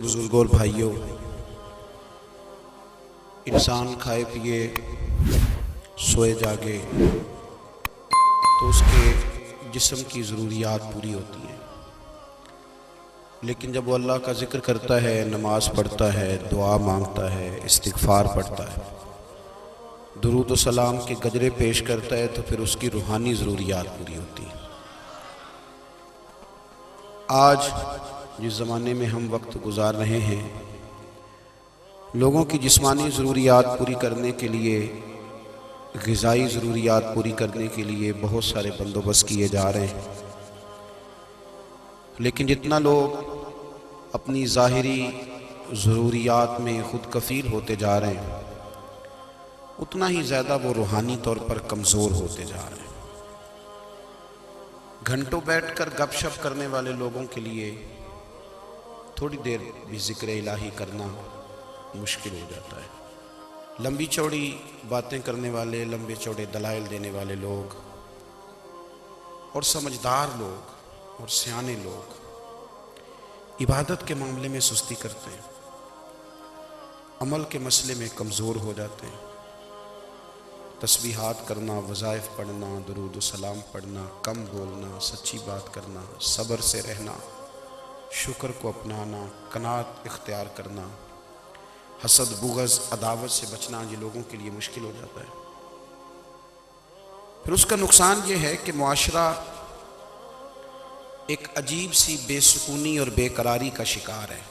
بزرگوں اور بھائیوں، انسان کھائے پیے سوئے جاگے تو اس کے جسم کی ضروریات پوری ہوتی ہیں، لیکن جب وہ اللہ کا ذکر کرتا ہے، نماز پڑھتا ہے، دعا مانگتا ہے، استغفار پڑھتا ہے، درود و سلام کے گجرے پیش کرتا ہے تو پھر اس کی روحانی ضروریات پوری ہوتی ہیں۔ آج جس زمانے میں ہم وقت گزار رہے ہیں، لوگوں کی جسمانی ضروریات پوری کرنے کے لیے، غذائی ضروریات پوری کرنے کے لیے بہت سارے بندوبست کیے جا رہے ہیں، لیکن جتنا لوگ اپنی ظاہری ضروریات میں خود کفیل ہوتے جا رہے ہیں، اتنا ہی زیادہ وہ روحانی طور پر کمزور ہوتے جا رہے ہیں۔ گھنٹوں بیٹھ کر گپ شپ کرنے والے لوگوں کے لیے تھوڑی دیر بھی ذکر الہی کرنا مشکل ہو جاتا ہے۔ لمبی چوڑی باتیں کرنے والے، لمبے چوڑے دلائل دینے والے لوگ اور سمجھدار لوگ اور سیانے لوگ عبادت کے معاملے میں سستی کرتے ہیں، عمل کے مسئلے میں کمزور ہو جاتے ہیں۔ تسبیحات کرنا، وظائف پڑھنا، درود و سلام پڑھنا، کم بولنا، سچی بات کرنا، صبر سے رہنا، شکر کو اپنانا، قناعت اختیار کرنا، حسد، بغض، عداوت سے بچنا، یہ لوگوں کے لیے مشکل ہو جاتا ہے۔ پھر اس کا نقصان یہ ہے کہ معاشرہ ایک عجیب سی بے سکونی اور بے قراری کا شکار ہے۔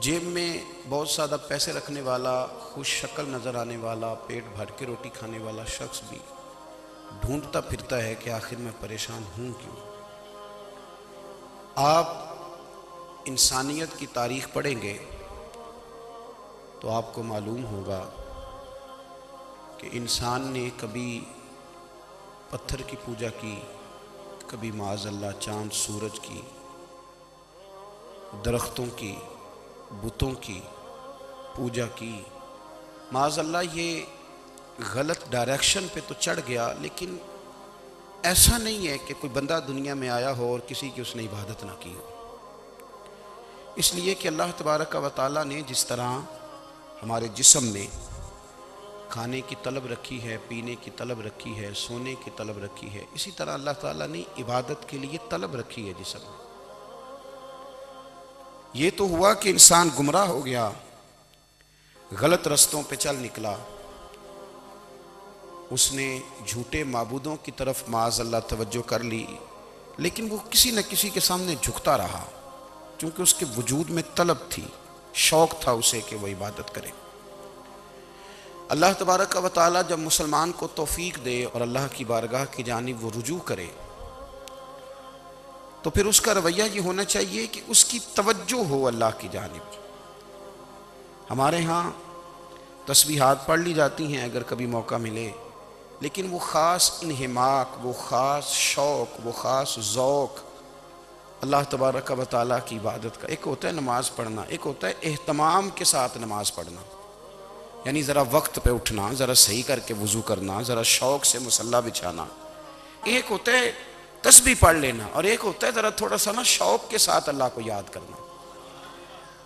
جیب میں بہت زیادہ پیسے رکھنے والا، خوش شکل نظر آنے والا، پیٹ بھر کے روٹی کھانے والا شخص بھی ڈھونڈتا پھرتا ہے کہ آخر میں پریشان ہوں کیوں۔ آپ انسانیت کی تاریخ پڑھیں گے تو آپ کو معلوم ہوگا کہ انسان نے کبھی پتھر کی پوجا کی، کبھی معاذ اللہ چاند سورج کی، درختوں کی، بتوں کی پوجا کی۔ معاذ اللہ یہ غلط ڈائریکشن پہ تو چڑھ گیا، لیکن ایسا نہیں ہے کہ کوئی بندہ دنیا میں آیا ہو اور کسی کی اس نے عبادت نہ کی ہو۔ اس لیے کہ اللہ تبارک و تعالیٰ نے جس طرح ہمارے جسم میں کھانے کی طلب رکھی ہے، پینے کی طلب رکھی ہے، سونے کی طلب رکھی ہے، اسی طرح اللہ تعالیٰ نے عبادت کے لیے طلب رکھی ہے جسم میں۔ یہ تو ہوا کہ انسان گمراہ ہو گیا، غلط رستوں پہ چل نکلا، اس نے جھوٹے معبودوں کی طرف معاذ اللہ توجہ کر لی، لیکن وہ کسی نہ کسی کے سامنے جھکتا رہا، کیونکہ اس کے وجود میں طلب تھی، شوق تھا اسے کہ وہ عبادت کرے۔ اللہ تبارک و تعالیٰ جب مسلمان کو توفیق دے اور اللہ کی بارگاہ کی جانب وہ رجوع کرے تو پھر اس کا رویہ یہ ہونا چاہیے کہ اس کی توجہ ہو اللہ کی جانب۔ ہمارے ہاں تسبیحات پڑھ لی جاتی ہیں اگر کبھی موقع ملے، لیکن وہ خاص انہماک، وہ خاص شوق، وہ خاص ذوق اللہ تبارک و تعالیٰ کی عبادت کا، ایک ہوتا ہے نماز پڑھنا، ایک ہوتا ہے اہتمام کے ساتھ نماز پڑھنا، یعنی ذرا وقت پہ اٹھنا، ذرا صحیح کر کے وضو کرنا، ذرا شوق سے مصلی بچھانا۔ ایک ہوتا ہے تسبیح پڑھ لینا، اور ایک ہوتا ہے ذرا تھوڑا سا شوق کے ساتھ اللہ کو یاد کرنا۔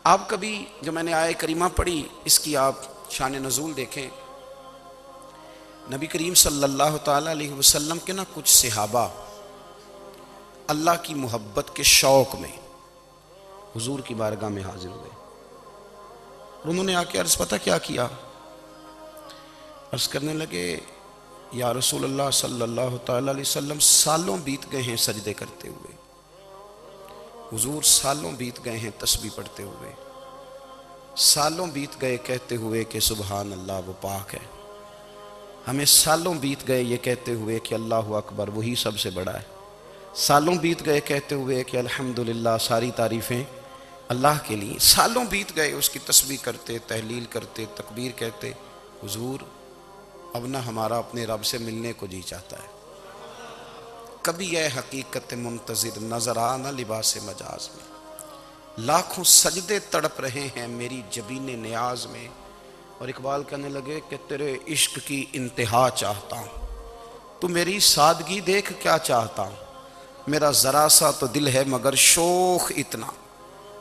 آپ کبھی جو میں نے آیت کریمہ پڑھی، اس کی آپ شان نزول دیکھیں۔ نبی کریم صلی اللہ تعالیٰ علیہ وسلم کے کچھ صحابہ اللہ کی محبت کے شوق میں حضور کی بارگاہ میں حاضر ہوئے، اور انہوں نے آ کے عرض پتہ کیا کیا؟ عرض کرنے لگے، یا رسول اللہ صلی اللہ تعالیٰ علیہ وسلم، سالوں بیت گئے ہیں سجدے کرتے ہوئے، حضور سالوں بیت گئے ہیں تسبیح پڑھتے ہوئے، سالوں بیت گئے کہتے ہوئے کہ سبحان اللہ وہ پاک ہے، ہمیں سالوں بیت گئے یہ کہتے ہوئے کہ اللہ اکبر وہی سب سے بڑا ہے، سالوں بیت گئے کہتے ہوئے کہ الحمدللہ ساری تعریفیں اللہ کے لیے، سالوں بیت گئے اس کی تسبیح کرتے، تحلیل کرتے، تکبیر کہتے۔ حضور اب نہ ہمارا اپنے رب سے ملنے کو جی چاہتا ہے، کبھی اے حقیقت منتظر نظر آ نہ لباس مجاز میں، لاکھوں سجدے تڑپ رہے ہیں میری جبین نیاز میں۔ اور اقبال کہنے لگے کہ تیرے عشق کی انتہا چاہتا ہوں، تو میری سادگی دیکھ کیا چاہتا ہوں، میرا ذرا سا تو دل ہے مگر شوق اتنا،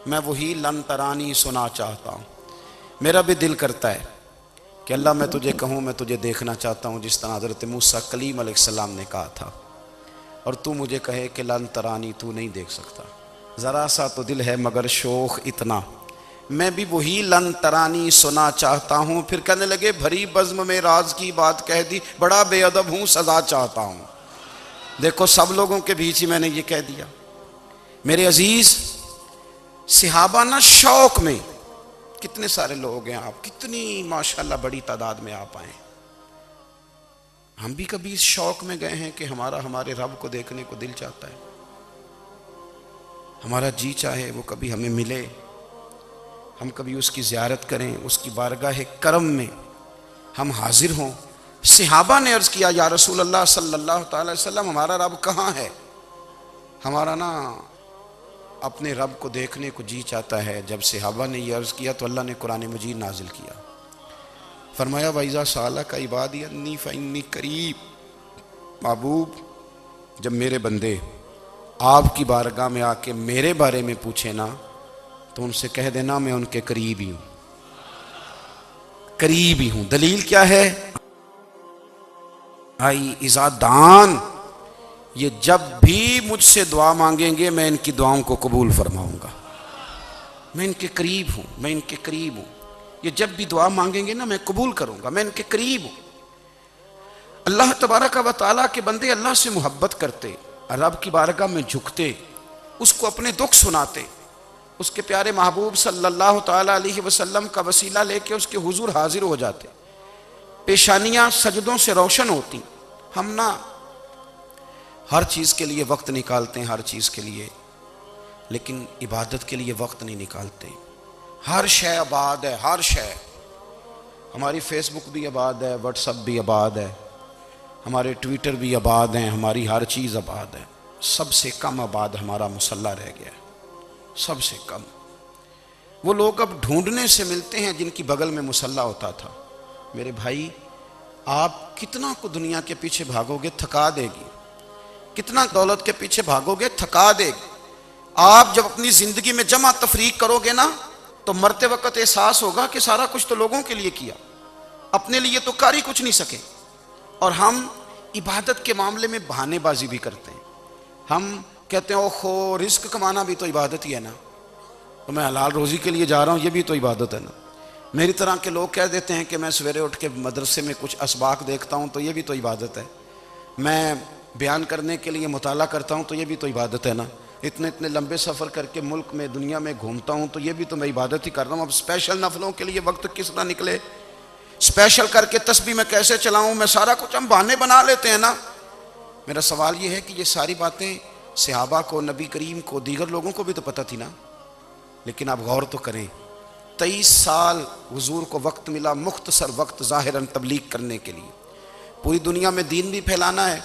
میں وہی لن ترانی سنا چاہتا ہوں۔ میرا بھی دل کرتا ہے کہ اللہ میں تجھے کہوں میں تجھے دیکھنا چاہتا ہوں، جس طرح حضرت موسیٰ کلیم علیہ السلام نے کہا تھا، اور تو مجھے کہے کہ لن ترانی تو نہیں دیکھ سکتا، ذرا سا تو دل ہے مگر شوق اتنا، میں بھی وہی لن ترانی سنا چاہتا ہوں۔ پھر کہنے لگے بھری بزم میں راز کی بات کہہ دی، بڑا بے ادب ہوں سزا چاہتا ہوں۔ دیکھو سب لوگوں کے بیچ ہی میں نے یہ کہہ دیا۔ میرے عزیز صحابہ نا شوق میں، کتنے سارے لوگ ہیں آپ، کتنی ماشاءاللہ بڑی تعداد میں آپ آئے، ہم بھی کبھی اس شوق میں گئے ہیں کہ ہمارے رب کو دیکھنے کو دل چاہتا ہے، ہمارا جی چاہے وہ کبھی ہمیں ملے، ہم کبھی اس کی زیارت کریں، اس کی بارگاہ کرم میں ہم حاضر ہوں۔ صحابہ نے عرض کیا یا رسول اللہ صلی اللہ تعالی وسلم ہمارا رب کہاں ہے؟ ہمارا نا اپنے رب کو دیکھنے کو جی چاہتا ہے۔ جب صحابہ نے یہ عرض کیا تو اللہ نے قرآن مجید نازل کیا، فرمایا وَإِذَا سَأَلَكَ عِبَادِي عَنِّي فَإِنِّي قَرِيبٌ، محبوب جب میرے بندے آپ کی بارگاہ میں آ کے میرے بارے میں پوچھے نا تو ان سے کہہ دینا میں ان کے قریب ہی ہوں، قریب ہی ہوں۔ دلیل کیا ہے؟ بھائی اذا دان، یہ جب بھی مجھ سے دعا مانگیں گے میں ان کی دعاؤں کو قبول فرماؤں گا، میں ان کے قریب ہوں، میں ان کے قریب ہوں۔ یہ جب بھی دعا مانگیں گے نا میں قبول کروں گا، میں ان کے قریب ہوں۔ اللہ تبارک و تعالیٰ کے بندے اللہ سے محبت کرتے، رب کی بارگاہ میں جھکتے، اس کو اپنے دکھ سناتے، اس کے پیارے محبوب صلی اللہ تعالیٰ علیہ وسلم کا وسیلہ لے کے اس کے حضور حاضر ہو جاتے، پیشانیاں سجدوں سے روشن ہوتی۔ ہم نا ہر چیز کے لیے وقت نکالتے ہیں، ہر چیز کے لیے، لیکن عبادت کے لیے وقت نہیں نکالتے۔ ہر شے آباد ہے، ہر شے، ہماری فیس بک بھی آباد ہے، واٹس ایپ بھی آباد ہے، ہمارے ٹویٹر بھی آباد ہیں، ہماری ہر چیز آباد ہے، سب سے کم آباد ہمارا مصلی رہ گیا ہے، سب سے کم۔ وہ لوگ اب ڈھونڈنے سے ملتے ہیں جن کی بغل میں مصلی ہوتا تھا۔ میرے بھائی آپ کتنا کو دنیا کے پیچھے بھاگو گے تھکا دے گی، کتنا دولت کے پیچھے بھاگو گے تھکا دے گی۔ آپ جب اپنی زندگی میں جمع تفریق کرو گے نا تو مرتے وقت احساس ہوگا کہ سارا کچھ تو لوگوں کے لیے کیا، اپنے لیے تو کر ہی کچھ نہیں سکے۔ اور ہم عبادت کے معاملے میں بہانے بازی بھی کرتے ہیں، ہم کہتے ہیں اوہو رزق کمانا بھی تو عبادت ہی ہے نا، تو میں حلال روزی کے لیے جا رہا ہوں یہ بھی تو عبادت ہے نا۔ میری طرح کے لوگ کہہ دیتے ہیں کہ میں سویرے اٹھ کے مدرسے میں کچھ اسباق دیکھتا ہوں تو یہ بھی تو عبادت ہے، میں بیان کرنے کے لیے مطالعہ کرتا ہوں تو یہ بھی تو عبادت ہے نا، اتنے لمبے سفر کر کے ملک میں دنیا میں گھومتا ہوں تو یہ بھی تو میں عبادت ہی کر رہا ہوں۔ اب اسپیشل نفلوں کے لیے وقت کس طرح نکلے، اسپیشل کر کے تسبیح میں کیسے چلاؤں، میں سارا کچھ ہم بہانے بنا لیتے ہیں نا۔ میرا سوال یہ ہے کہ یہ ساری باتیں صحابہ کو، نبی کریم کو، دیگر لوگوں کو بھی تو پتہ تھی نا، لیکن آپ غور تو کریں 23 سال حضور کو وقت ملا، مختصر وقت ظاہراً تبلیغ کرنے کے لیے، پوری دنیا میں دین بھی پھیلانا ہے،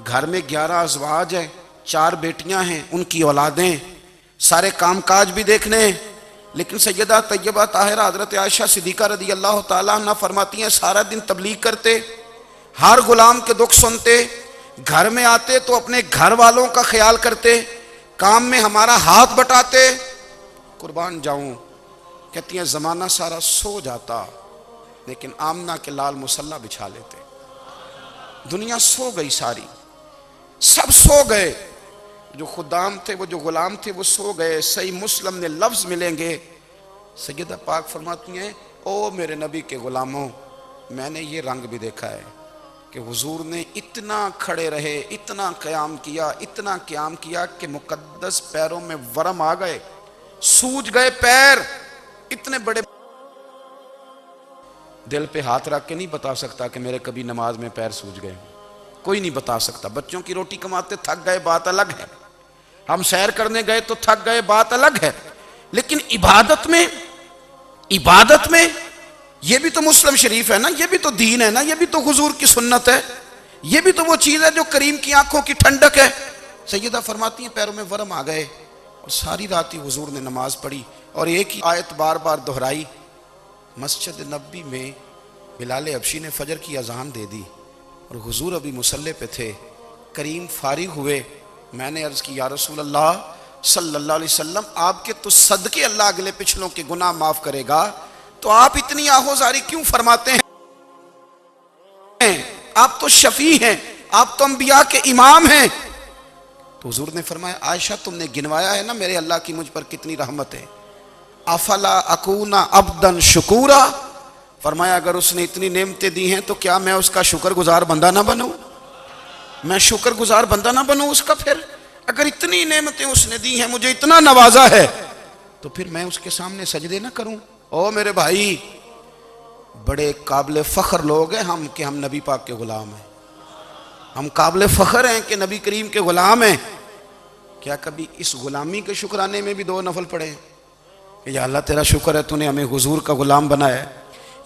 گھر میں 11 ازواج ہیں، 4 بیٹیاں ہیں، ان کی اولادیں، سارے کام کاج بھی دیکھنے ہیں۔ لیکن سیدہ طیبہ طاہرہ حضرت عائشہ صدیقہ رضی اللہ تعالیٰ عنہ فرماتی ہیں سارا دن تبلیغ کرتے، ہر غلام کے دکھ سنتے، گھر میں آتے تو اپنے گھر والوں کا خیال کرتے، کام میں ہمارا ہاتھ بٹاتے۔ قربان جاؤں، کہتی ہیں زمانہ سارا سو جاتا لیکن آمنہ کے لال مصلی بچھا لیتے۔ دنیا سو گئی، ساری سب سو گئے، جو خدام تھے، وہ جو غلام تھے وہ سو گئے۔ صحیح مسلم نے لفظ ملیں گے، سیدہ پاک فرماتی ہیں او میرے نبی کے غلاموں، میں نے یہ رنگ بھی دیکھا ہے کہ حضور نے اتنا کھڑے رہے، اتنا قیام کیا، اتنا قیام کیا کہ مقدس پیروں میں ورم آ گئے، سوج گئے پیر، اتنے بڑے۔ دل پہ ہاتھ رکھ کے نہیں بتا سکتا کہ میرے کبھی نماز میں پیر سوج گئے، کوئی نہیں بتا سکتا۔ بچوں کی روٹی کماتے تھک گئے بات الگ ہے، ہم سیر کرنے گئے تو تھک گئے بات الگ ہے، لیکن عبادت میں یہ بھی تو مسلم شریف ہے نا، یہ بھی تو دین ہے نا، یہ بھی تو حضور کی سنت ہے، یہ بھی تو وہ چیز ہے جو کریم کی آنکھوں کی ٹھنڈک ہے۔ سیدہ فرماتی ہیں پیروں میں ورم آ گئے، اور ساری رات ہی حضور نے نماز پڑھی اور ایک ہی آیت بار بار دہرائی۔ مسجد نبی میں بلال حبشی نے فجر کی اذان دے دی اور حضور ابھی مصلی پہ تھے، کریم فارغ ہوئے، میں نے عرض کی یا رسول اللہ صلی اللہ علیہ وسلم، آپ کے تو صدقے اللہ اگلے پچھلوں کے گناہ معاف کرے گا، تو آپ اتنی آہوزاری کیوں فرماتے ہیں؟ آپ تو شفیع ہیں، آپ تو انبیاء کے امام ہیں۔ تو حضور نے فرمایا عائشہ تم نے گنوایا ہے نا میرے اللہ کی مجھ پر کتنی رحمت ہے، افلا اکونا عبدا شکورا، فرمایا اگر اس نے اتنی نعمتیں دی ہیں تو کیا میں اس کا شکر گزار بندہ نہ بنوں؟ میں شکر گزار بندہ نہ بنوں اس کا؟ پھر اگر اتنی نعمتیں اس نے دی ہیں، مجھے اتنا نوازا ہے، تو پھر میں اس کے سامنے سجدے نہ کروں؟ او میرے بھائی، بڑے قابل فخر لوگ ہیں ہم کہ ہم نبی پاک کے غلام ہیں، ہم قابل فخر ہیں کہ نبی کریم کے غلام ہیں۔ کیا کبھی اس غلامی کے شکرانے میں بھی 2 نفل پڑھے کہ یا اللہ تیرا شکر ہے تو نے ہمیں حضور کا غلام بنایا ہے؟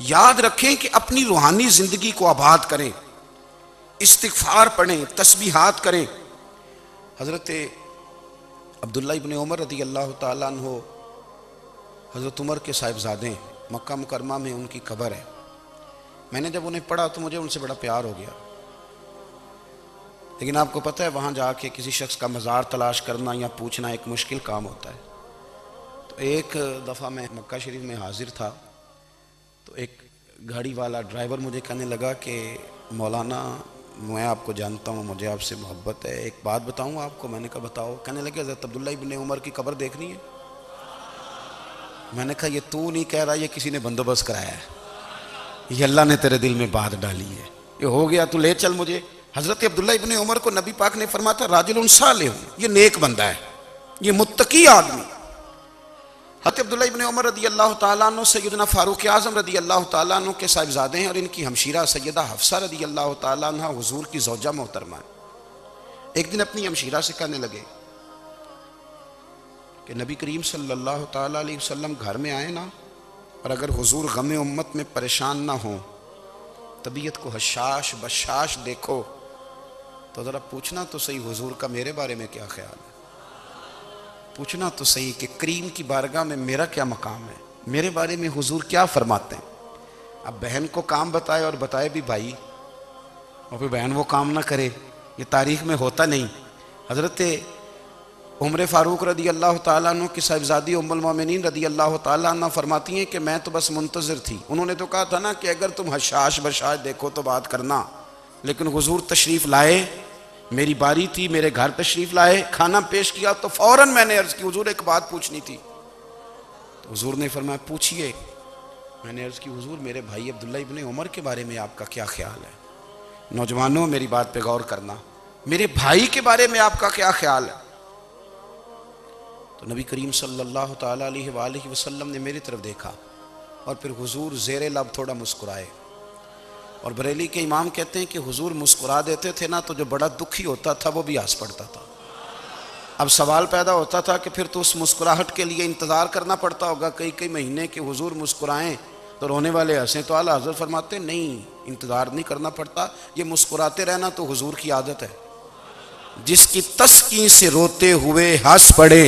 یاد رکھیں کہ اپنی روحانی زندگی کو آباد کریں، استغفار پڑھیں، تسبیحات کریں۔ حضرت عبداللہ ابن عمر رضی اللہ تعالیٰ عنہ حضرت عمر کے صاحبزادے ہیں، مکہ مکرمہ میں ان کی قبر ہے۔ میں نے جب انہیں پڑھا تو مجھے ان سے بڑا پیار ہو گیا، لیکن آپ کو پتہ ہے وہاں جا کے کسی شخص کا مزار تلاش کرنا یا پوچھنا ایک مشکل کام ہوتا ہے۔ تو ایک دفعہ میں مکہ شریف میں حاضر تھا، تو ایک گاڑی والا ڈرائیور مجھے کہنے لگا کہ مولانا میں آپ کو جانتا ہوں، مجھے آپ سے محبت ہے، ایک بات بتاؤں آپ کو؟ میں نے کہا بتاؤ۔ کہنے لگے حضرت عبداللہ ابن عمر کی قبر دیکھنی ہے؟ میں نے کہا یہ تو نہیں کہہ رہا، یہ کسی نے بندوبست کرایا ہے، یہ اللہ نے تیرے دل میں بات ڈالی ہے، یہ ہو گیا تو لے چل مجھے۔ حضرت عبداللہ ابن عمر کو نبی پاک نے فرمایا تھا راجل صالح، یہ نیک بندہ ہے، یہ متقی آدمی۔ حضرت عبداللہ ابن عمر رضی اللہ تعالیٰ عنہ سیدنا فاروق اعظم رضی اللہ تعالیٰ عنہ کے صاحبزادے ہیں، اور ان کی ہمشیرہ سیدہ حفصہ رضی اللہ تعالیٰ عنہ حضور کی زوجہ محترمہ ہیں۔ ایک دن اپنی ہمشیرہ سے کہنے لگے کہ نبی کریم صلی اللہ تعالیٰ علیہ وسلم گھر میں آئے نا، اور اگر حضور غم امت میں پریشان نہ ہوں، طبیعت کو حشاش بشاش دیکھو، تو ذرا پوچھنا تو صحیح حضور کا میرے بارے میں کیا خیال ہے، پوچھنا تو صحیح کہ کریم کی بارگاہ میں میرا کیا مقام ہے، میرے بارے میں حضور کیا فرماتے ہیں۔ اب بہن کو کام بتائے، اور بتائے بھی بھائی، اور پھر بہن وہ کام نہ کرے، یہ تاریخ میں ہوتا نہیں۔ حضرت عمر فاروق رضی اللہ تعالیٰ عنہ کی صاحبزادی ام المومنین رضی اللہ تعالیٰ عنہ فرماتی ہیں کہ میں تو بس منتظر تھی، انہوں نے تو کہا تھا نا کہ اگر تم حشاش بشاش دیکھو تو بات کرنا، لیکن حضور تشریف لائے، میری باری تھی، میرے گھر تشریف لائے، کھانا پیش کیا تو فوراً میں نے عرض کی حضور ایک بات پوچھنی تھی۔ تو حضور نے فرمایا پوچھئے۔ میں نے عرض کی حضور میرے بھائی عبداللہ ابن عمر کے بارے میں آپ کا کیا خیال ہے؟ نوجوانوں میری بات پہ غور کرنا، میرے بھائی کے بارے میں آپ کا کیا خیال ہے؟ تو نبی کریم صلی اللہ تعالیٰ علیہ وآلہ وسلم نے میری طرف دیکھا، اور پھر حضور زیر لب تھوڑا مسکرائے، اور بریلی کے امام کہتے ہیں کہ حضور مسکرا دیتے تھے نا تو جو بڑا دکھی ہوتا تھا وہ بھی ہنس پڑتا تھا۔ اب سوال پیدا ہوتا تھا کہ پھر تو اس مسکراہٹ کے لیے انتظار کرنا پڑتا ہوگا کئی مہینے کہ حضور مسکرائیں تو رونے والے ہنسیں، تو اعلیٰ حضرت فرماتے نہیں، انتظار نہیں کرنا پڑتا، یہ مسکراتے رہنا تو حضور کی عادت ہے۔ جس کی تسکین سے روتے ہوئے ہنس پڑے،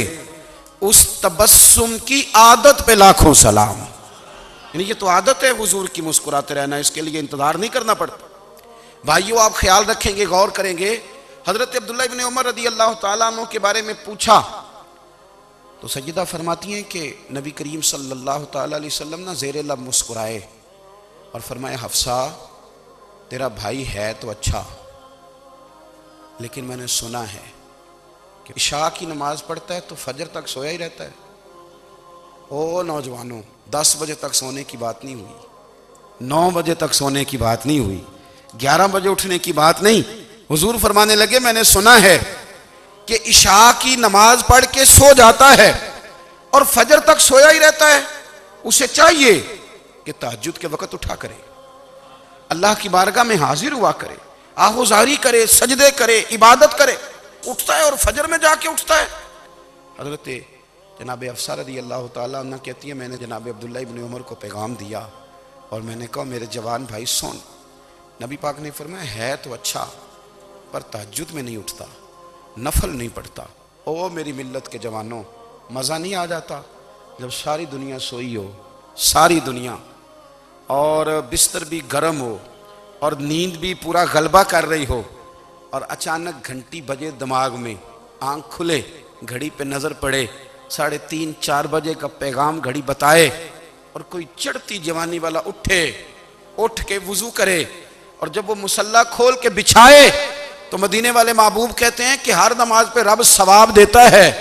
اس تبسم کی عادت پہ لاکھوں سلام۔ یعنی یہ تو عادت ہے حضور کی مسکراتے رہنا، اس کے لیے انتظار نہیں کرنا پڑتا۔ بھائیو آپ خیال رکھیں گے، غور کریں گے، حضرت عبداللہ ابن عمر رضی اللہ تعالیٰ عنہ کے بارے میں پوچھا تو سیدہ فرماتی ہیں کہ نبی کریم صلی اللہ تعالیٰ علیہ وسلم نہ زیر لب مسکرائے اور فرمایا حفصہ تیرا بھائی ہے تو اچھا، لیکن میں نے سنا ہے کہ عشاء کی نماز پڑھتا ہے تو فجر تک سویا ہی رہتا ہے۔ او نوجوانوں، 10 بجے تک سونے کی بات نہیں ہوئی، 9 بجے تک سونے کی بات نہیں ہوئی، 11 بجے اٹھنے کی بات نہیں۔ حضور فرمانے لگے میں نے سنا ہے کہ عشاء کی نماز پڑھ کے سو جاتا ہے اور فجر تک سویا ہی رہتا ہے، اسے چاہیے کہ تہجد کے وقت اٹھا کرے، اللہ کی بارگاہ میں حاضر ہوا کرے، آہوزاری کرے، سجدے کرے، عبادت کرے، اٹھتا ہے اور فجر میں جا کے اٹھتا ہے۔ حضرت جناب حفصہ رضی اللہ تعالیٰ عنہ کہتی ہے میں نے جناب عبداللہ ابن عمر کو پیغام دیا اور میں نے کہا میرے جوان بھائی سن، نبی پاک نے فرمایا ہے تو اچھا پر تہجد میں نہیں اٹھتا، نفل نہیں پڑھتا۔ او میری ملت کے جوانوں، مزہ نہیں آ جاتا جب ساری دنیا سوئی ہو، ساری دنیا، اور بستر بھی گرم ہو اور نیند بھی پورا غلبہ کر رہی ہو، اور اچانک گھنٹی بجے دماغ میں آنکھ کھلے گھڑی پہ نظر پڑے 3:30 4 بجے کا پیغام گھڑی بتائے اور کوئی چڑھتی جوانی والا اٹھ کے وضو کرے اور جب وہ مصلی کھول کے بچھائے تو مدینے والے محبوب کہتے ہیں کہ ہر نماز پہ رب ثواب دیتا ہے،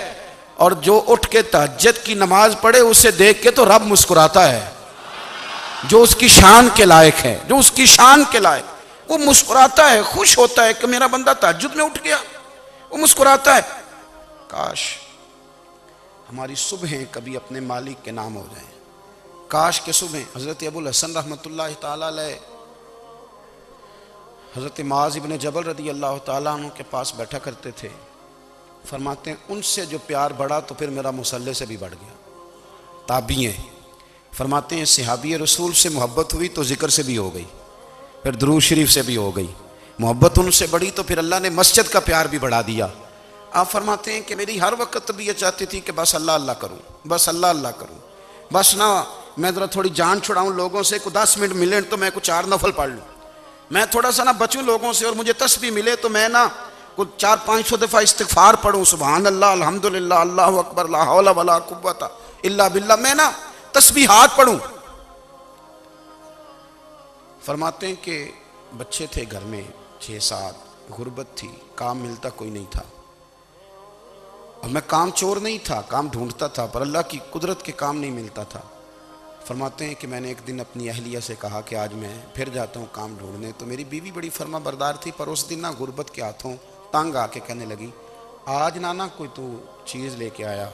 اور جو اٹھ کے تہجد کی نماز پڑھے اسے دیکھ کے تو رب مسکراتا ہے، جو اس کی شان کے لائق ہے، جو اس کی شان کے لائق، وہ مسکراتا ہے، خوش ہوتا ہے کہ میرا بندہ تہجد میں اٹھ گیا، وہ مسکراتا ہے۔ کاش ہماری صبحیں کبھی اپنے مالک کے نام ہو جائیں، کاش کے صبحیں۔ حضرت ابو الحسن رحمۃ اللہ تعالیٰ علیہ حضرت معاذ ابن جبل رضی اللہ تعالیٰ عنہ کے پاس بیٹھا کرتے تھے، فرماتے ہیں ان سے جو پیار بڑھا تو پھر میرا مصلی سے بھی بڑھ گیا۔ تابعی ہیں، فرماتے ہیں صحابی رسول سے محبت ہوئی تو ذکر سے بھی ہو گئی، پھر درود شریف سے بھی ہو گئی، محبت ان سے بڑھی تو پھر اللہ نے مسجد کا پیار بھی بڑھا دیا۔ آپ فرماتے ہیں کہ میری ہر وقت طبیعت چاہتی تھی کہ بس اللہ اللہ کروں، بس اللہ اللہ کروں، بس نہ میں ذرا تھوڑی جان چھڑاؤں لوگوں سے، کوئی 10 منٹ ملے تو میں کچھ 4 نفل پڑھ لوں، میں تھوڑا سا نہ بچوں لوگوں سے، اور مجھے تسبیح ملے تو میں نہ کچھ 400-500 دفعہ استغفار پڑھوں، سبحان اللہ الحمدللہ اللہ اکبر لا حول ولا قوت الا باللہ، میں نہ تسبیحات پڑھوں۔ فرماتے ہیں کہ بچے تھے گھر میں 6-7، غربت تھی، کام ملتا کوئی نہیں تھا، اور میں کام چور نہیں تھا، کام ڈھونڈتا تھا، پر اللہ کی قدرت کے کام نہیں ملتا تھا۔ فرماتے ہیں کہ میں نے ایک دن اپنی اہلیہ سے کہا کہ آج میں پھر جاتا ہوں کام ڈھونڈنے، تو میری بیوی بڑی فرما بردار تھی، پر اس دن نہ غربت کے ہاتھوں تنگ آ کے کہنے لگی آج نانا کوئی تو چیز لے کے آیا،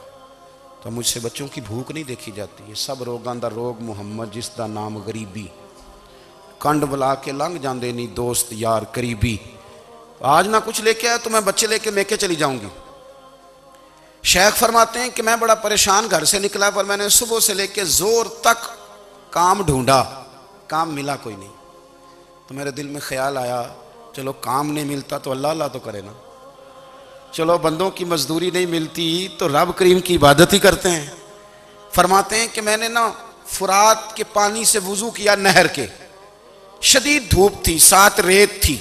تو مجھ سے بچوں کی بھوک نہیں دیکھی جاتی ہے، سب روگاں دا روگ محمد جس دا نام غریبی، کنڈ بلا کے لنگ جاندے نہیں دوست یار قریبی، آج نہ کچھ لے کے آیا تو میں بچے لے کے میکے چلی جاؤں گی۔ شیخ فرماتے ہیں کہ میں بڑا پریشان گھر سے نکلا، پر میں نے صبح سے لے کے زور تک کام ڈھونڈا، کام ملا کوئی نہیں، تو میرے دل میں خیال آیا چلو کام نہیں ملتا تو اللہ اللہ تو کرے نا، چلو بندوں کی مزدوری نہیں ملتی تو رب کریم کی عبادت ہی کرتے ہیں۔ فرماتے ہیں کہ میں نے نا فرات کے پانی سے وضو کیا، نہر کے، شدید دھوپ تھی، ساتھ ریت تھی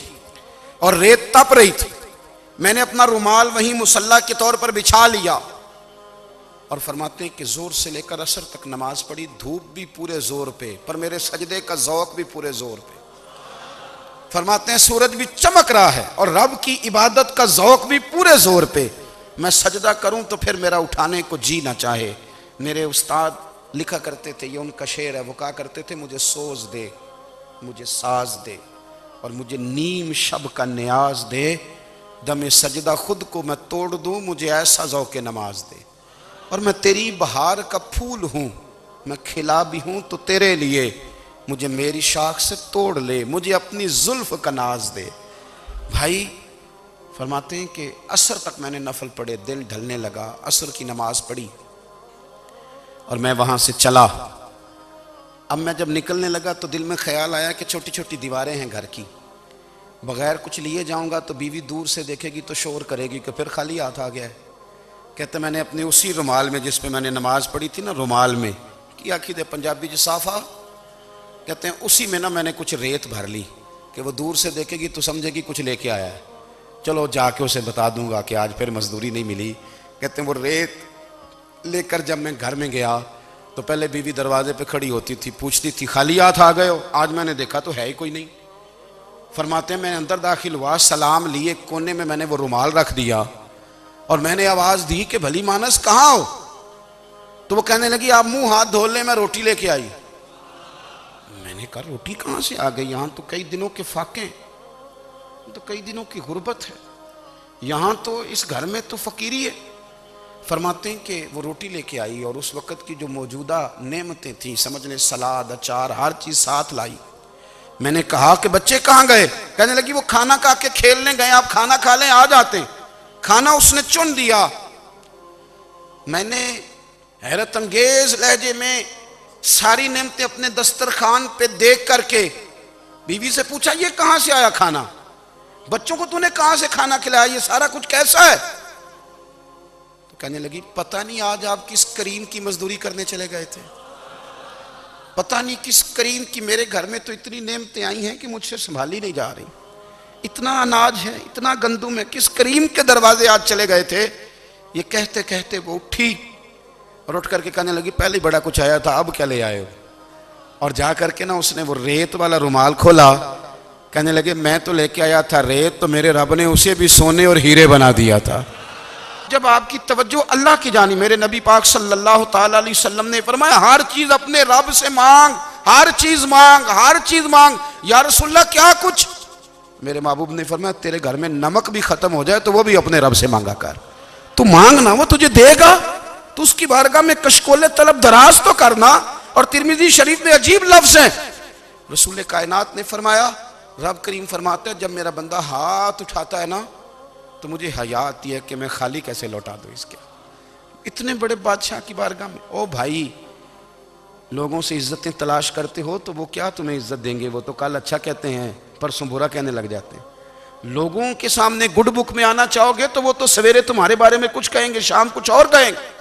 اور ریت تپ رہی تھی، میں نے اپنا رومال وہیں مصلی کے طور پر بچھا لیا، اور فرماتے ہیں کہ زور سے لے کر عصر تک نماز پڑھی، دھوپ بھی پورے زور پہ، پر میرے سجدے کا ذوق بھی پورے زور پہ۔ فرماتے ہیں سورج بھی چمک رہا ہے اور رب کی عبادت کا ذوق بھی پورے زور پہ، میں سجدہ کروں تو پھر میرا اٹھانے کو جی نہ چاہے۔ میرے استاد لکھا کرتے تھے، یہ ان کا شعر ہے، وہ کہا کرتے تھے مجھے سوز دے، مجھے ساز دے، اور مجھے نیم شب کا نیاز دے، دم سجدہ خود کو میں توڑ دوں، مجھے ایسا ذوق نماز دے، اور میں تیری بہار کا پھول ہوں، میں کھلا بھی ہوں تو تیرے لیے، مجھے میری شاخ سے توڑ لے، مجھے اپنی زلف کا ناز دے۔ بھائی فرماتے ہیں کہ عصر تک میں نے نفل پڑھے، دل ڈھلنے لگا، عصر کی نماز پڑھی اور میں وہاں سے چلا۔ اب میں جب نکلنے لگا تو دل میں خیال آیا کہ چھوٹی چھوٹی دیواریں ہیں گھر کی، بغیر کچھ لیے جاؤں گا تو بیوی دور سے دیکھے گی تو شور کرے گی کہ پھر خالی ہاتھ آ گیا ہے۔ کہتے میں نے اپنے اسی رومال میں جس پہ میں نے نماز پڑھی تھی نا، رومال میں کی عقیدہ پنجابی جو صافہ کہتے ہیں، اسی میں نا میں نے کچھ ریت بھر لی کہ وہ دور سے دیکھے گی تو سمجھے گی کچھ لے کے آیا ہے، چلو جا کے اسے بتا دوں گا کہ آج پھر مزدوری نہیں ملی۔ کہتے ہیں وہ ریت لے کر جب میں گھر میں گیا تو پہلے بیوی دروازے پہ کھڑی ہوتی تھی، پوچھتی تھی خالی ہاتھ آ گئے ہو؟ آج میں نے دیکھا تو ہے ہی کوئی نہیں۔ فرماتے ہیں میں اندر داخل ہوا، سلام لیے، کونے میں نے وہ رومال رکھ دیا اور میں نے آواز دی کہ بھلی مانس کہاں ہو؟ تو وہ کہنے لگی آپ منہ ہاتھ دھو لیں، میں روٹی لے کے آئی۔ میں نے کہا روٹی کہاں سے آ گئی؟ یہاں تو کئی دنوں کے فاقے، تو کئی دنوں کی غربت ہے، یہاں تو اس گھر میں تو فقیری ہے۔ فرماتے ہیں کہ وہ روٹی لے کے آئی اور اس وقت کی جو موجودہ نعمتیں تھیں، سمجھ لیں سلاد، اچار، ہر چیز ساتھ لائی۔ میں نے کہا کہ بچے کہاں گئے؟ کہنے لگی وہ کھانا کھا کے کھیلنے گئے، آپ کھانا کھا لیں آ جاتے ہیں۔ کھانا اس نے چن دیا۔ میں نے حیرت انگیز لہجے میں ساری نعمتیں اپنے دسترخوان پہ دیکھ کر کے بیوی سے پوچھا یہ کہاں سے آیا کھانا؟ بچوں کو تو نے کہاں سے کھانا کھلایا؟ یہ سارا کچھ کیسا ہے؟ تو کہنے لگی پتہ نہیں آج آپ کس کریم کی مزدوری کرنے چلے گئے تھے، پتہ نہیں کس کریم کی، میرے گھر میں تو اتنی نعمتیں آئی ہیں کہ مجھ سے سنبھالی نہیں جا رہی، اتنا اناج ہے، اتنا گندم ہے، کس کریم کے دروازے آج چلے گئے تھے؟ یہ کہتے کہتے وہ اٹھی اور اٹھ کر کے کہنے لگی پہلے بڑا کچھ آیا تھا، اب کیا لے آئے ہو؟ اور جا کر کے نا اس نے وہ ریت والا رومال کھولا، کہنے لگے میں تو لے کے آیا تھا ریت، تو میرے رب نے اسے بھی سونے اور ہیرے بنا دیا تھا۔ جب آپ کی توجہ اللہ کی جانب، میرے نبی پاک صلی اللہ تعالی علیہ وسلم نے فرمایا ہر چیز اپنے رب سے مانگ، ہر چیز مانگ، ہر چیز مانگ۔ یا رسول اللہ کیا کچھ؟ میرے محبوب نے فرمایا تیرے گھر میں نمک بھی ختم ہو جائے تو وہ بھی اپنے رب سے مانگا کر، تو مانگنا وہ تجھے دے گا، تو اس کی بارگاہ میں کشکول طلب دراز تو کرنا۔ اور ترمذی شریف میں عجیب لفظ ہیں، رسول کائنات نے فرمایا، رب کریم فرماتا ہے جب میرا بندہ ہاتھ اٹھاتا ہے نا تو مجھے حیا آتی ہے کہ میں خالی کیسے لوٹا دوں اس کے۔ اتنے بڑے بادشاہ کی بارگاہ میں، او بھائی لوگوں سے عزتیں تلاش کرتے ہو تو وہ کیا تمہیں عزت دیں گے؟ وہ تو کل اچھا کہتے ہیں پرسوں برا کہنے لگ جاتے ہیں۔ لوگوں کے سامنے گڈ بک میں آنا چاہو گے تو وہ تو سویرے تمہارے بارے میں کچھ کہیں گے، شام کچھ اور کہیں گے۔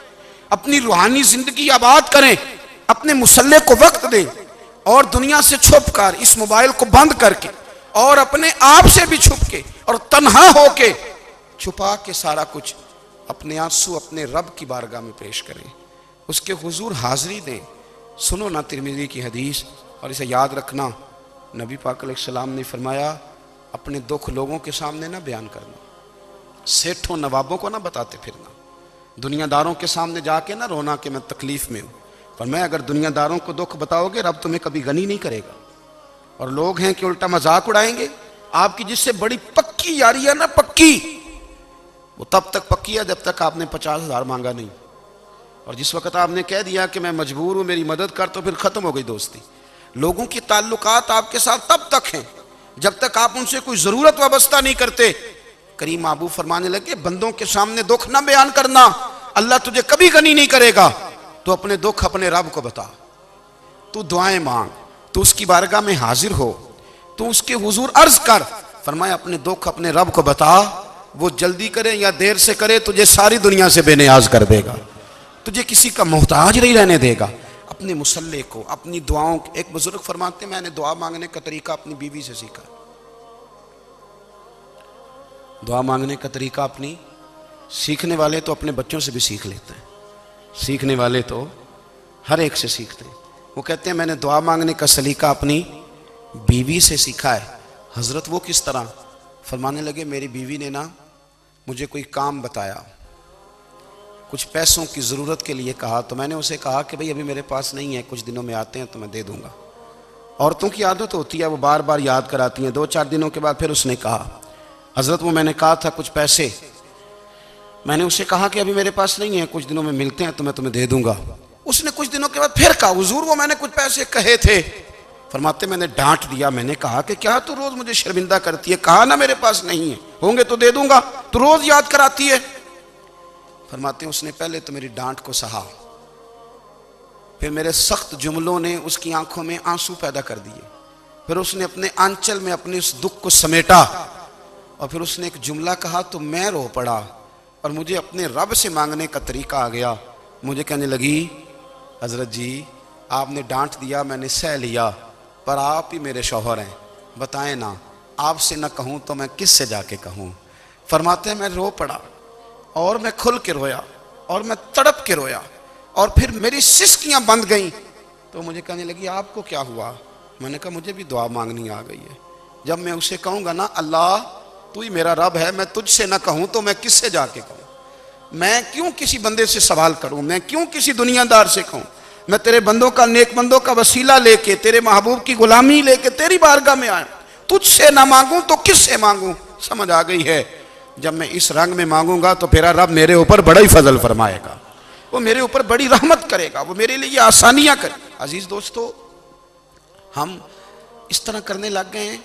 اپنی روحانی زندگی آباد کریں، اپنے مسلح کو وقت دیں، اور دنیا سے چھپ کر اس موبائل کو بند کر کے اور اپنے آپ سے بھی چھپ کے اور تنہا ہو کے چھپا کے سارا کچھ اپنے آنسو اپنے رب کی بارگاہ میں پیش کریں، اس کے حضور حاضری دیں۔ سنو نا ترمذی کی حدیث، اور اسے یاد رکھنا، نبی پاک علیہ السلام نے فرمایا اپنے دکھ لوگوں کے سامنے نہ بیان کرنا، سیٹھوں نوابوں کو نہ بتاتے پھرنا، دنیا داروں کے سامنے جا کے نہ رونا کہ میں تکلیف میں ہوں۔ فرمایا اگر دنیا داروں کو دکھ بتاؤ گے رب تمہیں کبھی غنی نہیں کرے گا، اور لوگ ہیں کہ الٹا مذاق اڑائیں گے۔ آپ کی جس سے بڑی پکی یاری ہے نا، پکی، وہ تب تک پکی ہے جب تک آپ نے 50,000 مانگا نہیں، اور جس وقت آپ نے کہہ دیا کہ میں مجبور ہوں میری مدد کر، تو پھر ختم ہو گئی دوستی۔ لوگوں کی تعلقات آپ کے ساتھ تب تک ہیں جب تک آپ ان سے کوئی ضرورت وابستہ نہیں کرتے۔ کریم محبوب فرمانے لگے بندوں کے سامنے دکھ نہ بیان کرنا، اللہ تجھے کبھی غنی نہیں کرے گا۔ تو اپنے دکھ اپنے رب کو بتا، تو دعائیں مانگ، تو اس کی بارگاہ میں حاضر ہو، تو اس کے حضور عرض کر۔ فرمایا اپنے دکھ اپنے رب کو بتا، وہ جلدی کرے یا دیر سے کرے تجھے ساری دنیا سے بے نیاز کر دے گا، تجھے کسی کا محتاج نہیں رہنے دے گا۔ اپنے مسلح کو، اپنی دعاؤں، ایک بزرگ فرماتے ہیں میں نے دعا مانگنے کا طریقہ اپنی بیوی سے سیکھا، دعا مانگنے کا طریقہ اپنی، سیکھنے والے تو اپنے بچوں سے بھی سیکھ لیتے ہیں، سیکھنے والے تو ہر ایک سے سیکھتے ہیں۔ وہ کہتے ہیں میں نے دعا مانگنے کا سلیقہ اپنی بیوی سے سیکھا ہے۔ حضرت وہ کس طرح؟ فرمانے لگے میری بیوی نے نا مجھے کوئی کام بتایا، کچھ پیسوں کی ضرورت کے لیے کہا، تو میں نے اسے کہا کہ بھئی ابھی میرے پاس نہیں ہے، کچھ دنوں میں آتے ہیں تو میں دے دوں گا۔ عورتوں کی عادت ہوتی ہے وہ بار بار یاد کراتی ہیں، 2-4 دنوں کے بعد پھر اس نے کہا حضرت وہ میں نے کہا تھا کچھ پیسے، میں نے اسے کہا کہ ابھی میرے پاس نہیں ہے، کچھ دنوں میں ملتے ہیں تو میں تمہیں دے دوں گا۔ اس نے کچھ دنوں کے بعد پھر کہا حضور وہ میں نے کچھ پیسے کہے تھے۔ فرماتے میں نے ڈانٹ دیا، میں نے کہا کہ کیا تو روز مجھے شرمندہ کرتی ہے، کہا نا میرے پاس نہیں ہے، ہوں گے تو دے دوں گا، تو روز یاد کراتی ہے۔ فرماتے ہیں اس نے پہلے تو میری ڈانٹ کو سہا، پھر میرے سخت جملوں نے اس کی آنکھوں میں آنسو پیدا کر دیے، پھر اس نے اپنے آنچل میں اپنے اس دکھ کو سمیٹا، اور پھر اس نے ایک جملہ کہا تو میں رو پڑا، اور مجھے اپنے رب سے مانگنے کا طریقہ آ گیا۔ مجھے کہنے لگی حضرت جی آپ نے ڈانٹ دیا، میں نے سہ لیا، پر آپ ہی میرے شوہر ہیں، بتائیں نا آپ سے نہ کہوں تو میں کس سے جا کے کہوں۔ فرماتے ہیں میں رو پڑا، اور میں کھل کے رویا، اور میں تڑپ کے رویا، اور پھر میری سسکیاں بند گئیں۔ تو مجھے کہنے لگی آپ کو کیا ہوا؟ میں نے کہا مجھے بھی دعا مانگنی آ گئی ہے، جب میں اسے کہوں گا نا اللہ تو ہی میرا رب ہے، میں تجھ سے نہ کہوں تو میں کس سے جا کے کہوں؟ میں کیوں کسی بندے سے سوال کروں؟ میں کیوں کسی دنیا دار سے کہوں؟ میں تیرے بندوں کا، نیک بندوں کا وسیلہ لے کے، تیرے محبوب کی غلامی لے کے تیری بارگاہ میں آیا، تجھ سے نہ مانگوں تو کس سے مانگوں؟ سمجھ آ گئی ہے جب میں اس رنگ میں مانگوں گا تو پھر رب میرے اوپر بڑا ہی فضل فرمائے گا، وہ میرے اوپر بڑی رحمت کرے گا، وہ میرے لیے آسانیاں کرے۔ عزیز دوستو ہم اس طرح کرنے لگ گئے ہیں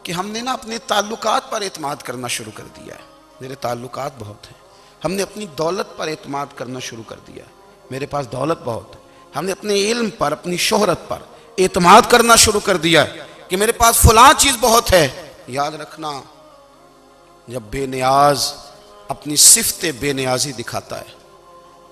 کہ ہم نے نا اپنے تعلقات پر اعتماد کرنا شروع کر دیا ہے۔ میرے تعلقات بہت ہیں، ہم نے اپنی دولت پر اعتماد کرنا شروع کر دیا ہے، میرے پاس دولت بہت ہے، ہم نے اپنے علم پر، اپنی شہرت پر اعتماد کرنا شروع کر دیا ہے کہ میرے پاس فلاں چیز بہت ہے۔ یاد رکھنا جب بے نیاز اپنی صفت بے نیازی دکھاتا ہے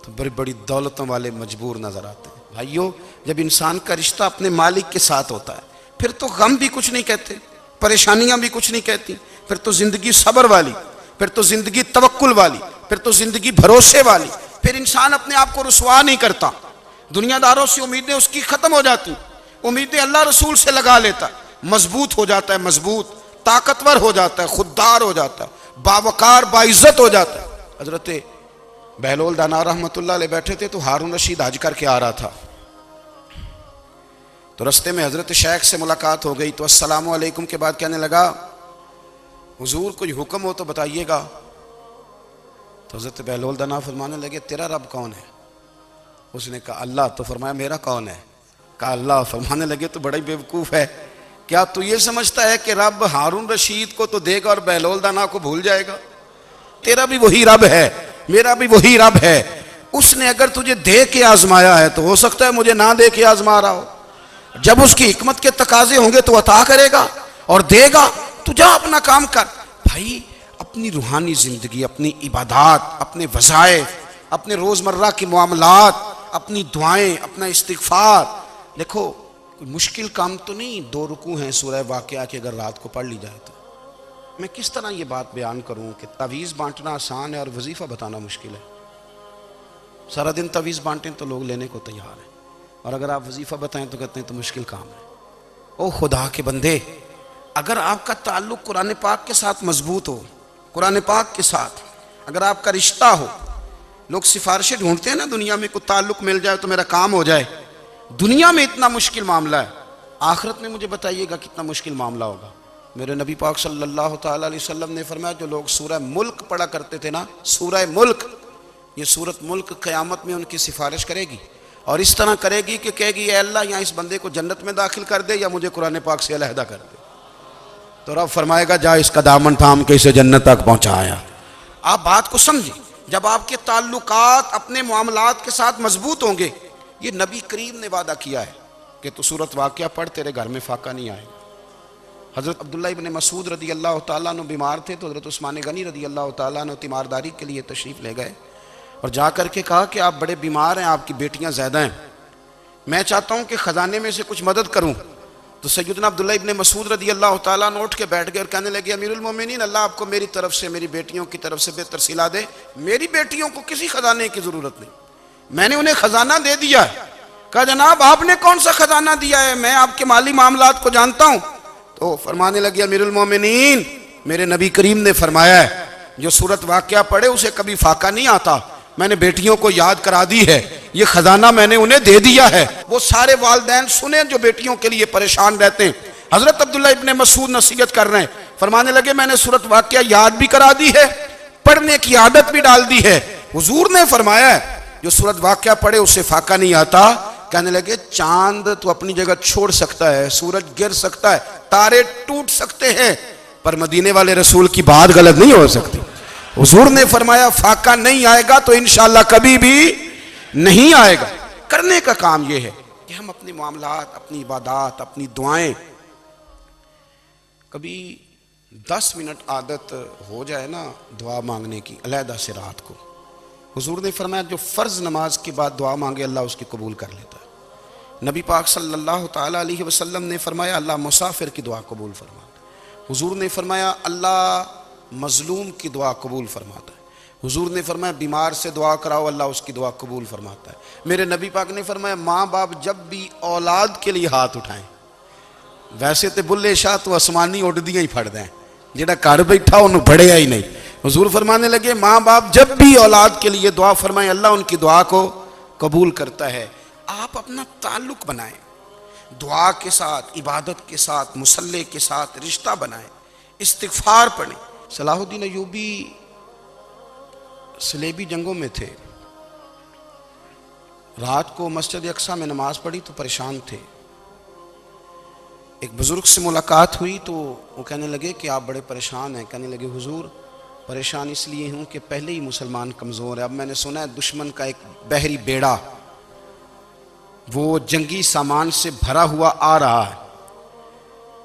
تو بڑی بڑی دولتوں والے مجبور نظر آتے ہیں۔ بھائیو جب انسان کا رشتہ اپنے مالک کے ساتھ ہوتا ہے پھر تو غم بھی کچھ نہیں کہتے، پریشانیاں بھی کچھ نہیں کہتی، پھر تو زندگی صبر والی، پھر تو زندگی توکل والی، پھر تو زندگی بھروسے والی. پھر انسان اپنے آپ کو رسوا نہیں کرتا، دنیا داروں سے امیدیں اس کی ختم ہو جاتی، امیدیں اللہ رسول سے لگا لیتا، مضبوط ہو جاتا ہے، مضبوط، طاقتور ہو جاتا ہے، خوددار ہو جاتا ہے، باوقار باعزت ہو جاتا ہے. حضرت بہلول دانا رحمۃ اللہ علیہ بیٹھے تھے تو ہارون رشید حج کر کے آ رہا تھا، تو رستے میں حضرت شیخ سے ملاقات ہو گئی تو السلام علیکم کے بعد کہنے لگا حضور کوئی حکم ہو تو بتائیے گا. تو حضرت بہلول دانا فرمانے لگے تیرا رب کون ہے؟ اس نے کہا اللہ. تو فرمایا میرا کون ہے؟ کہا اللہ. فرمانے لگے تو بڑا ہی بیوقوف ہے، کیا تو یہ سمجھتا ہے کہ رب ہارون رشید کو تو دے گا اور بہلول دانا کو بھول جائے گا؟ تیرا بھی وہی رب ہے، میرا بھی وہی رب ہے. اس نے اگر تجھے دے کے آزمایا ہے تو ہو سکتا ہے مجھے نہ دے کے آزما رہا ہو. جب اس کی حکمت کے تقاضے ہوں گے تو عطا کرے گا اور دے گا. تو جا اپنا کام کر. بھائی اپنی روحانی زندگی، اپنی عبادات، اپنے وظائف، اپنے روزمرہ کے معاملات، اپنی دعائیں، اپنا استغفار. دیکھو کوئی مشکل کام تو نہیں، 2 رکوع ہیں سورہ واقعہ کی اگر رات کو پڑھ لی جائے تو. میں کس طرح یہ بات بیان کروں کہ تعویذ بانٹنا آسان ہے اور وظیفہ بتانا مشکل ہے. سارا دن تعویذ بانٹیں تو لوگ لینے کو تیار ہیں، اور اگر آپ وظیفہ بتائیں تو کہتے ہیں تو مشکل کام ہے. او خدا کے بندے، اگر آپ کا تعلق قرآن پاک کے ساتھ مضبوط ہو، قرآن پاک کے ساتھ اگر آپ کا رشتہ ہو، لوگ سفارشیں ڈھونڈتے ہیں نا دنیا میں، کوئی تعلق مل جائے تو میرا کام ہو جائے. دنیا میں اتنا مشکل معاملہ ہے، آخرت میں مجھے بتائیے گا کتنا مشکل معاملہ ہوگا. میرے نبی پاک صلی اللہ تعالیٰ علیہ وسلم نے فرمایا جو لوگ سورہ ملک پڑھا کرتے تھے نا، سورہ ملک، یہ سورت ملک قیامت میں ان کی سفارش کرے گی، اور اس طرح کرے گی کہ کہے گی اے اللہ یہاں اس بندے کو جنت میں داخل کر دے یا مجھے قرآن پاک سے علیحدہ کر دے. تو رب فرمائے گا جا اس کا دامن تھام کے اسے جنت تک پہنچایا. آپ بات کو سمجھیں، جب آپ کے تعلقات اپنے معاملات کے ساتھ مضبوط ہوں گے، یہ نبی کریم نے وعدہ کیا ہے کہ تو سورت واقعہ پڑھ تیرے گھر میں فاقہ نہیں آئے گا. حضرت عبداللہ ابن مسعود رضی اللہ تعالیٰ عنہ بیمار تھے تو حضرت عثمان غنی رضی اللہ تعالیٰ عنہ تیمارداری کے لیے تشریف لے گئے اور جا کر کے کہا کہ آپ بڑے بیمار ہیں، آپ کی بیٹیاں زیادہ ہیں، میں چاہتا ہوں کہ خزانے میں سے کچھ مدد کروں. تو سیدنا عبداللہ ابن مسعود رضی اللہ تعالیٰ عنہ اٹھ کے بیٹھ گئے اور کہنے لگے امیر المومنین، اللہ آپ کو میری طرف سے، میری بیٹیوں کی طرف سے بہتر صلہ دے. میری بیٹیوں کو کسی خزانے کی ضرورت نہیں، میں نے انہیں خزانہ دے دیا ہے. کہا جناب آپ نے کون سا خزانہ دیا ہے، میں آپ کے مالی معاملات کو جانتا ہوں. تو فرمانے لگے امیر المومنین، میرے نبی کریم نے فرمایا ہے جو سورت واقعہ پڑھے اسے کبھی فاقہ نہیں آتا. میں نے بیٹیوں کو یاد کرا دی ہے، یہ خزانہ میں نے انہیں دے دیا ہے. وہ سارے والدین سنیں جو بیٹیوں کے لیے پریشان رہتے ہیں. حضرت عبداللہ ابن مسعود نصیحت کر رہے ہیں، فرمانے لگے میں نے سورت واقعہ یاد بھی کرا دی ہے، پڑھنے کی عادت بھی ڈال دی ہے. حضور نے فرمایا ہے جو سورت واقعہ پڑھے اسے فاقہ نہیں آتا. کہنے لگے چاند تو اپنی جگہ چھوڑ سکتا ہے، سورج گر سکتا ہے، تارے ٹوٹ سکتے ہیں، پر مدینے والے رسول کی بات غلط نہیں ہو سکتی. حضور نے فرمایا فاقہ نہیں آئے گا تو انشاءاللہ کبھی بھی نہیں آئے گا. کرنے کا کام یہ ہے کہ ہم اپنے معاملات، اپنی عبادات، اپنی دعائیں، کبھی 10 منٹ عادت ہو جائے نا دعا مانگنے کی علیحدہ سے رات کو. حضور نے فرمایا جو فرض نماز کے بعد دعا مانگے اللہ اس کی قبول کر لیتا ہے. نبی پاک صلی اللہ تعالیٰ علیہ وسلم نے فرمایا اللہ مسافر کی دعا قبول فرماتا ہے. حضور نے فرمایا اللہ مظلوم کی دعا قبول فرماتا ہے. حضور نے فرمایا بیمار سے دعا کراؤ اللہ اس کی دعا قبول فرماتا ہے. میرے نبی پاک نے فرمایا ماں باپ جب بھی اولاد کے لیے ہاتھ اٹھائیں، ویسے تے بلے شاہ تو آسمانی اڈدیاں ہی پھڑ دیں، جڑا گھر بیٹھا انہوں بڑھیا ہی نہیں. حضور فرمانے لگے ماں باپ جب بھی اولاد کے لیے دعا فرمائیں اللہ ان کی دعا کو قبول کرتا ہے. آپ اپنا تعلق بنائیں دعا کے ساتھ، عبادت کے ساتھ، مصلی کے ساتھ رشتہ بنائیں، استغفار پڑھیں. صلاح الدین ایوبی صلیبی جنگوں میں تھے، رات کو مسجد اقصیٰ میں نماز پڑھی تو پریشان تھے. ایک بزرگ سے ملاقات ہوئی تو وہ کہنے لگے کہ آپ بڑے پریشان ہیں. کہنے لگے حضور پریشان اس لیے ہوں کہ پہلے ہی مسلمان کمزور ہے، اب میں نے سنا ہے دشمن کا ایک بحری بیڑا وہ جنگی سامان سے بھرا ہوا آ رہا ہے،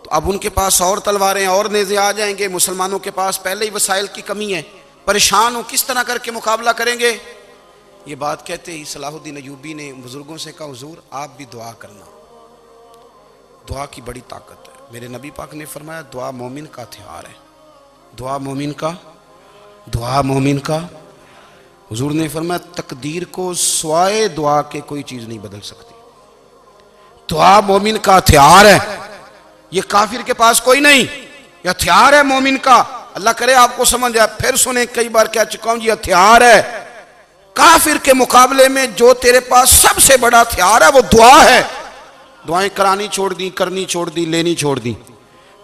تو اب ان کے پاس اور تلواریں اور نیزے آ جائیں گے، مسلمانوں کے پاس پہلے ہی وسائل کی کمی ہے، پریشان ہوں کس طرح کر کے مقابلہ کریں گے. یہ بات کہتے ہی صلاح الدین ایوبی نے بزرگوں سے کہا حضور آپ بھی دعا کرنا، دعا کی بڑی طاقت ہے. میرے نبی پاک نے فرمایا دعا مومن کا ہتھیار ہے. دعا مومن کا، دعا مومن کا، حضور نے فرمایا تقدیر کو سوائے دعا کے کوئی چیز نہیں بدل سکتی۔ دعا مومن کا ہتھیار ہے، یہ کافر کے پاس کوئی نہیں، یہ ہتھیار ہے مومن کا۔ اللہ کرے آپ کو سمجھ آئے، پھر سنیں، کئی بار کہہ چکا ہوں، یہ ہتھیار ہے۔ کافر کے مقابلے میں جو تیرے پاس سب سے بڑا ہتھیار ہے وہ دعا ہے۔ دعائیں کرانی چھوڑ دی، کرنی چھوڑ دی، لینی چھوڑ دی۔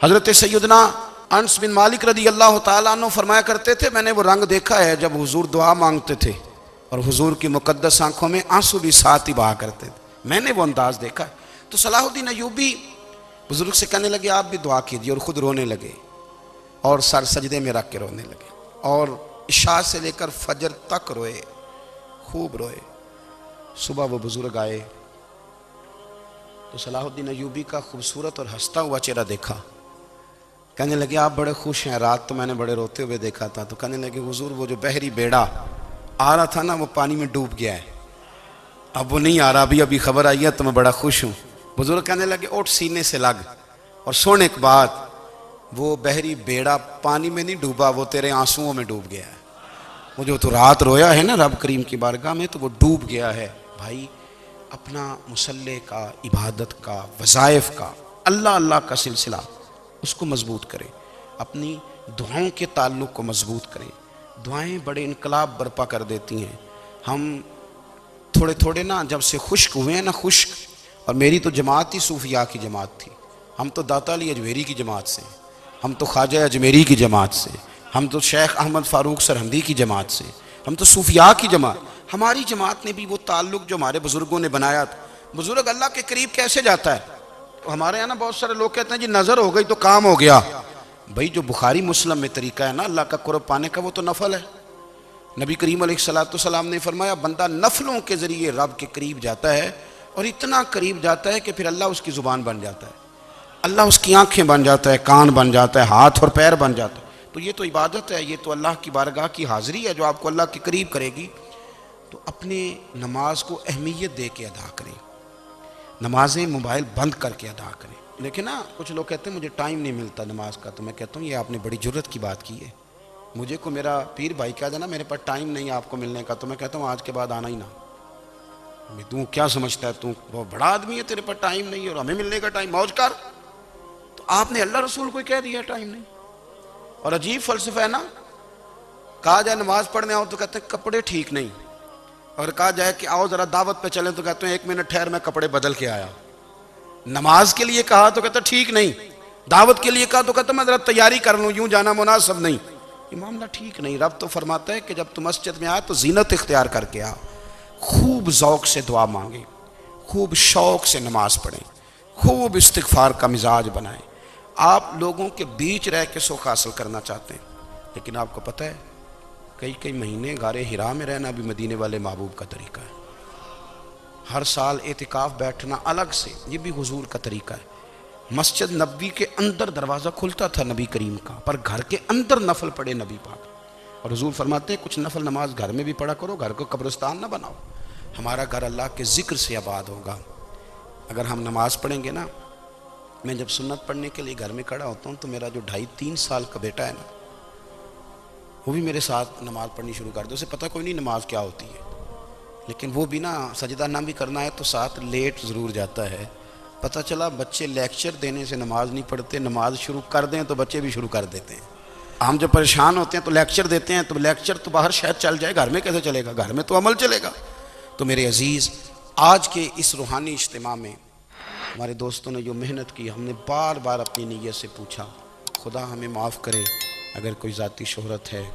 حضرت سیدنا انس بن مالک رضی اللہ تعالیٰ عنہ فرمایا کرتے تھے، میں نے وہ رنگ دیکھا ہے جب حضور دعا مانگتے تھے اور حضور کی مقدس آنکھوں میں آنسو بھی ساتھ ہی بہا کرتے تھے، میں نے وہ انداز دیکھا ہے۔ تو صلاح الدین ایوبی بزرگ سے کہنے لگے آپ بھی دعا کیجیے، اور خود رونے لگے اور سر سجدے میں رکھ کے رونے لگے، اور عشاء سے لے کر فجر تک روئے، خوب روئے۔ صبح وہ بزرگ آئے تو صلاح الدین ایوبی کا خوبصورت اور ہنستا ہوا چہرہ دیکھا، کہنے لگے آپ بڑے خوش ہیں، رات تو میں نے بڑے روتے ہوئے دیکھا تھا۔ تو کہنے لگے حضور وہ جو بحری بیڑا آ رہا تھا نا وہ پانی میں ڈوب گیا ہے، اب وہ نہیں آ رہا، ابھی خبر آئی ہے تو میں بڑا خوش ہوں۔ بزرگ کہنے لگے اٹھ سینے سے لگ، اور سونے کے بعد وہ بحری بیڑا پانی میں نہیں ڈوبا، وہ تیرے آنسوؤں میں ڈوب گیا ہے۔ وہ جو تو رات رویا ہے نا رب کریم کی بارگاہ میں، تو وہ ڈوب گیا ہے۔ بھائی اپنا مصلے کا، عبادت کا، وظائف کا، اللہ اللہ کا سلسلہ اس کو مضبوط کریں، اپنی دعاؤں کے تعلق کو مضبوط کریں۔ دعائیں بڑے انقلاب برپا کر دیتی ہیں۔ ہم تھوڑے تھوڑے نا جب سے خشک ہوئے ہیں نا، خشک، اور میری تو جماعت ہی صوفیاء کی جماعت تھی، ہم تو داتا علی اجمیری کی جماعت سے، ہم تو خواجہ اجمیری کی جماعت سے، ہم تو شیخ احمد فاروق سرہندی کی جماعت سے، ہم تو صوفیاء کی جماعت۔ ہماری جماعت نے بھی وہ تعلق جو ہمارے بزرگوں نے بنایا تھا۔ بزرگ اللہ کے قریب کیسے جاتا ہے؟ تو ہمارے یہاں نا بہت سارے لوگ کہتے ہیں جی نظر ہو گئی تو کام ہو گیا۔ بھائی جو بخاری مسلم میں طریقہ ہے نا اللہ کا قرب پانے کا، وہ تو نفل ہے۔ نبی کریم علیہ السلام نے فرمایا بندہ نفلوں کے ذریعے رب کے قریب جاتا ہے، اور اتنا قریب جاتا ہے کہ پھر اللہ اس کی زبان بن جاتا ہے، اللہ اس کی آنکھیں بن جاتا ہے، کان بن جاتا ہے، ہاتھ اور پیر بن جاتا ہے۔ تو یہ تو عبادت ہے، یہ تو اللہ کی بارگاہ کی حاضری ہے جو آپ کو اللہ کے قریب کرے گی۔ تو اپنے نماز کو اہمیت دے کے ادا کریں، نمازیں موبائل بند کر کے ادا کریں۔ لیکن نا کچھ لوگ کہتے ہیں مجھے ٹائم نہیں ملتا نماز کا، تو میں کہتا ہوں یہ آپ نے بڑی جرت کی بات کی ہے۔ مجھے کو میرا پیر بھائی کہہ دینا میرے پاس ٹائم نہیں آپ کو ملنے کا، تو میں کہتا ہوں آج کے بعد آنا ہی نہ۔ تو کیا سمجھتا ہے تو بہت بڑا آدمی ہے، تیرے پاس ٹائم نہیں ہے اور ہمیں ملنے کا ٹائم، موج کر۔ تو آپ نے اللہ رسول کو کہہ دیا ٹائم نہیں۔ اور عجیب فلسفہ ہے نا، کہا جائے نماز پڑھنے آؤ تو کہتے ہیں کپڑے ٹھیک نہیں، اور کہا جائے کہ آؤ ذرا دعوت پہ چلیں تو کہتے ہیں 1 منٹ ٹھہر میں کپڑے بدل کے آیا۔ نماز کے لیے کہا تو کہتا ٹھیک نہیں، دعوت کے لیے کہا تو کہتا میں ذرا تیاری کر لوں، یوں جانا مناسب نہیں۔ یہ معاملہ ٹھیک نہیں۔ رب تو فرماتا ہے کہ جب تم مسجد میں آئے تو زینت اختیار کر کے آ، خوب ذوق سے دعا مانگیں، خوب شوق سے نماز پڑھیں، خوب استغفار کا مزاج بنائیں۔ آپ لوگوں کے بیچ رہ کے سکھ حاصل کرنا چاہتے ہیں، لیکن آپ کو پتہ ہے کئی مہینے غار حرا میں رہنا بھی مدینے والے محبوب کا طریقہ ہے۔ ہر سال اعتکاف بیٹھنا الگ سے، یہ بھی حضور کا طریقہ ہے۔ مسجد نبوی کے اندر دروازہ کھلتا تھا نبی کریم کا، پر گھر کے اندر نفل پڑھے نبی پاک، اور حضور فرماتے ہیں کچھ نفل نماز گھر میں بھی پڑھا کرو، گھر کو قبرستان نہ بناؤ۔ ہمارا گھر اللہ کے ذکر سے آباد ہوگا اگر ہم نماز پڑھیں گے نا۔ میں جب سنت پڑھنے کے لیے گھر میں کھڑا ہوتا ہوں تو میرا جو 2.5-3 سال کا بیٹا ہے نا، وہ بھی میرے ساتھ نماز پڑھنی شروع کر دے۔ اسے پتہ کوئی نہیں نماز کیا ہوتی ہے، لیکن وہ بھی نا سجدہ نہ بھی کرنا ہے تو ساتھ لیٹ ضرور جاتا ہے۔ پتہ چلا بچے لیکچر دینے سے نماز نہیں پڑھتے، نماز شروع کر دیں تو بچے بھی شروع کر دیتے ہیں۔ ہم جب پریشان ہوتے ہیں تو لیکچر دیتے ہیں، تو لیکچر تو باہر شاید چل جائے، گھر میں کیسے چلے گا؟ گھر میں تو عمل چلے گا۔ تو میرے عزیز، آج کے اس روحانی اجتماع میں ہمارے دوستوں نے جو محنت کی، ہم نے بار بار اپنی نیت سے پوچھا، خدا ہمیں معاف کرے اگر کوئی ذاتی شہرت ہے،